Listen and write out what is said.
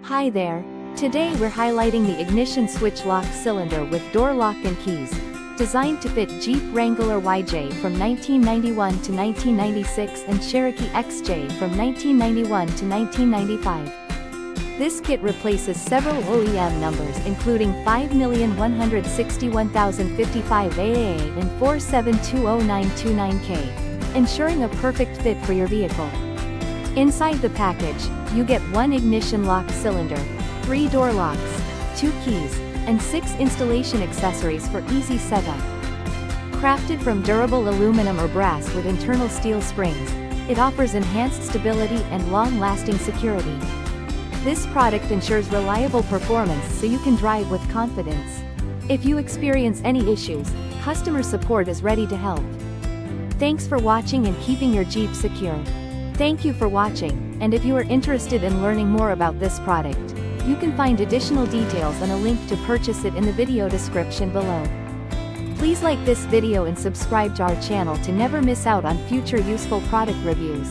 Hi there. Today we're highlighting the ignition switch lock cylinder with door lock and keys. Designed to fit Jeep Wrangler YJ from 1991 to 1996 and Cherokee XJ from 1991 to 1995. This kit replaces several OEM numbers including 5,161,055 AAA and 4720929K, ensuring a perfect fit for your vehicle. Inside the package, you get 1 ignition lock cylinder, 3 door locks, 2 keys, and 6 installation accessories for easy setup. Crafted from durable aluminum or brass with internal steel springs, it offers enhanced stability and long-lasting security. This product ensures reliable performance so you can drive with confidence. If you experience any issues, customer support is ready to help. Thanks for watching and keeping your Jeep secure. Thank you for watching, and if you are interested in learning more about this product, you can find additional details and a link to purchase it in the video description below. Please like this video and subscribe to our channel to never miss out on future useful product reviews.